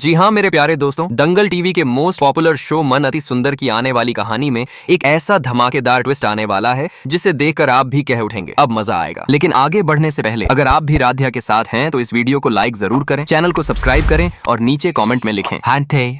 जी हाँ मेरे प्यारे दोस्तों, दंगल टीवी के मोस्ट पॉपुलर शो मन अति सुंदर की आने वाली कहानी में एक ऐसा धमाकेदार ट्विस्ट आने वाला है जिसे देखकर आप भी कह उठेंगे अब मजा आएगा। लेकिन आगे बढ़ने से पहले अगर आप भी राध्या के साथ हैं तो इस वीडियो को लाइक जरूर करें, चैनल को सब्सक्राइब करें और नीचे कमेंट में लिखें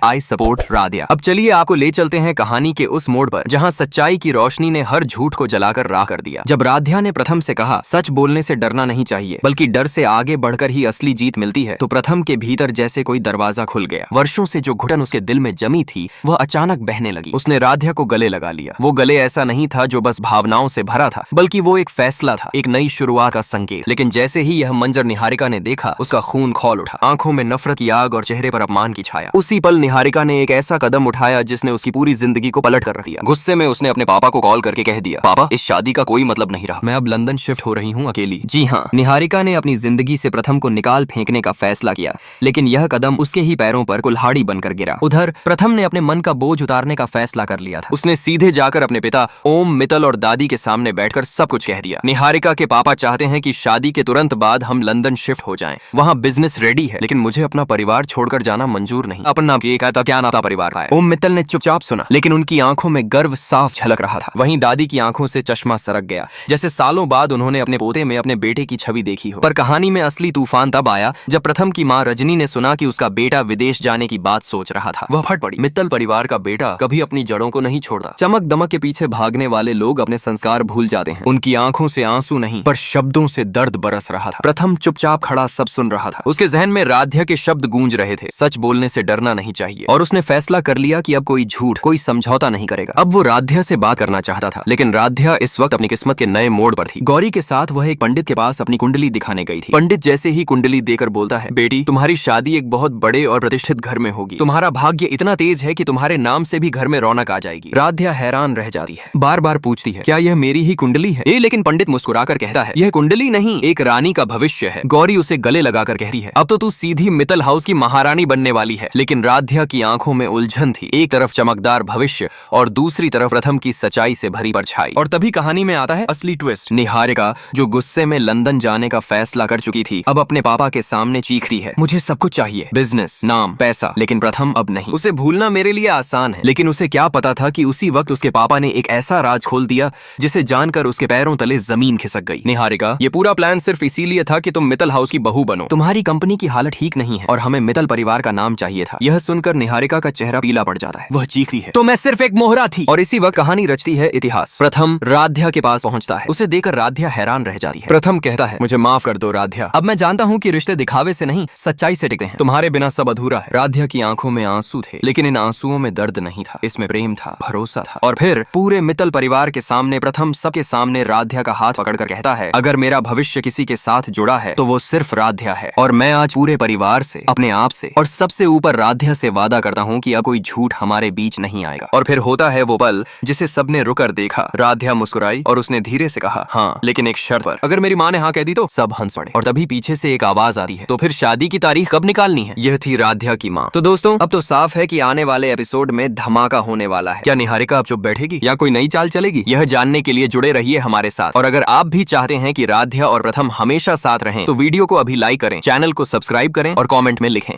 आई सपोर्ट राध्या। अब चलिए आपको ले चलते हैं कहानी के उस मोड़ पर जहाँ सच्चाई की रोशनी ने हर झूठ को जलाकर राख कर दिया। जब राध्या ने प्रथम से कहा सच बोलने से डरना नहीं चाहिए बल्कि डर से आगे बढ़कर ही असली जीत मिलती है, तो प्रथम के भीतर जैसे कोई दरवाजा खुल गया। वर्षों से जो घुटन उसके दिल में जमी थी वह अचानक बहने लगी। उसने राध्या को गले लगा लिया। वो गले ऐसा नहीं था जो बस भावनाओं से भरा था, बल्कि वो एक फैसला था, एक नई शुरुआत का संकेत। लेकिन जैसे ही यह मंजर निहारिका ने देखा उसका खून खौल उठा, आंखों में नफरत की आग और चेहरे पर अपमान की छाया। उसी पल निहारिका ने एक ऐसा कदम उठाया जिसने उसकी पूरी जिंदगी को पलट कर रख दिया। गुस्से में उसने अपने पापा को कॉल करके कह दिया, पापा इस शादी का कोई मतलब नहीं रहा, मैं अब लंदन शिफ्ट हो रही हूँ अकेली। जी हाँ, निहारिका ने अपनी जिंदगी से प्रथम को निकाल फेंकने का फैसला किया, लेकिन यह कदम उसके ही पैरों पर कुल्हाड़ी बनकर गिरा। उधर प्रथम ने अपने मन का बोझ उतारने का फैसला कर लिया था। उसने सीधे जाकर अपने पिता ओम, मित्तल और दादी के सामने बैठकर सब कुछ कह दिया। निहारिका के पापा चाहते हैं कि शादी के तुरंत बाद हम लंदन शिफ्ट हो जाएं। वहाँ बिजनेस रेडी है, लेकिन मुझे अपना परिवार छोड़कर जाना मंजूर नहीं। अपना क्या नाता परिवार है। ओम मित्तल ने चुपचाप सुना, लेकिन उनकी आंखों में गर्व साफ झलक रहा था। वहीं दादी की आंखों से चश्मा सरक गया, जैसे सालों बाद उन्होंने अपने पोते में अपने बेटे की छवि देखी हो। पर कहानी में असली तूफान तब आया जब प्रथम की माँ रजनी ने सुना कि उसका बेटा विदेश जाने की बात सोच रहा था। वह फट पड़ी। मित्तल परिवार का बेटा कभी अपनी जड़ों को नहीं छोड़ता। चमक दमक के पीछे भागने वाले लोग अपने संस्कार भूल जाते हैं। उनकी आंखों से आंसू नहीं पर शब्दों से दर्द बरस रहा था। प्रथम चुपचाप खड़ा सब सुन रहा था। उसके जहन में राध्या के शब्द गूंज रहे थे, सच बोलने से डरना नहीं चाहिए। और उसने फैसला कर लिया कि अब कोई झूठ, कोई समझौता नहीं करेगा। अब वो राध्या से बात करना चाहता था, लेकिन राध्या इस वक्त अपनी किस्मत के नए मोड़ पर थी। गौरी के साथ वह एक पंडित के पास अपनी कुंडली दिखाने गई थी। पंडित जैसे ही कुंडली देकर बोलता है, बेटी तुम्हारी शादी एक बहुत बड़े और प्रतिष्ठित घर में होगी। तुम्हारा भाग्य इतना तेज है कि तुम्हारे नाम से भी घर में रौनक आ जाएगी। राध्या हैरान रह जाती है, बार बार पूछती है, क्या यह मेरी ही कुंडली है? लेकिन पंडित मुस्कुराकर कहता है, यह कुंडली नहीं, एक रानी का भविष्य है। गौरी उसे गले लगाकर कहती है, अब तो तू सीधी मित्तल हाउस की महारानी बनने वाली है। लेकिन राध्या की आंखों में उलझन थी, एक तरफ चमकदार भविष्य और दूसरी तरफ प्रथम की सच्चाई से भरी परछाई। और तभी कहानी में आता है असली ट्विस्ट। निहारिका जो गुस्से में लंदन जाने का फैसला कर चुकी थी, अब अपने पापा के सामने चीखती है, मुझे सब कुछ चाहिए, बिजनेस, नाम, पैसा, लेकिन प्रथम अब नहीं। उसे भूलना मेरे लिए आसान है, लेकिन उसे क्या पता था कि उसी वक्त उसके पापा ने एक ऐसा राज खोल दिया जिसे जानकर उसके पैरों तले जमीन खिसक गई। निहारिका, ये पूरा प्लान सिर्फ इसीलिए था कि तुम मित्तल हाउस की बहू बनो। तुम्हारी कंपनी की हालत ठीक नहीं है और हमें मित्तल परिवार का नाम चाहिए था। यह सुनकर निहारिका का चेहरा पीला पड़ जाता है। वह चीखती है, तो मैं सिर्फ एक मोहरा थी। और इसी वक्त कहानी रचती है इतिहास। प्रथम राध्या के पास पहुंचता है। उसे देखकर राध्या हैरान रह जाती है। प्रथम कहता है, मुझे माफ कर दो राध्या, अब मैं जानता हूँ कि रिश्ते दिखावे से नहीं सच्चाई से टिकते हैं। तुम्हारे बिना सब अधूरा है। राध्या की आंखों में आंसू थे, लेकिन इन आंसुओं में दर्द नहीं था, इसमें प्रेम था, भरोसा था। और फिर पूरे मित्तल परिवार के सामने प्रथम सबके सामने राध्या का हाथ पकड़कर कहता है, अगर मेरा भविष्य किसी के साथ जुड़ा है तो वो सिर्फ राध्या है। और मैं आज पूरे परिवार से, अपने आप से और सबसे ऊपर राध्या से वादा करता हूँ कि अब कोई झूठ हमारे बीच नहीं आएगा। और फिर होता है वो पल जिसे सबने रुक कर देखा। राध्या मुस्कुराई और उसने धीरे से कहा, हाँ लेकिन एक शर्त पर। अगर मेरी माँ ने हाँ कह दी तो? सब हंस पड़े। और तभी पीछे से एक आवाज आती है, तो फिर शादी की तारीख कब निकालनी है? यह थी राध्या की माँ। तो दोस्तों अब तो साफ है कि आने वाले एपिसोड में धमाका होने वाला है। क्या निहारिका अब चुप बैठेगी या कोई नई चाल चलेगी? यह जानने के लिए जुड़े रहिए हमारे साथ। और अगर आप भी चाहते हैं कि राध्या और प्रथम हमेशा साथ रहें तो वीडियो को अभी लाइक करें, चैनल को सब्सक्राइब करें और कमेंट में लिखें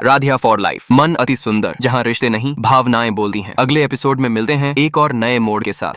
राध्या फॉर लाइफ, मन अति सुंदर, जहाँ रिश्ते नहीं भावनाएं बोलती हैं। अगले एपिसोड में मिलते हैं एक और नए मोड़ के साथ।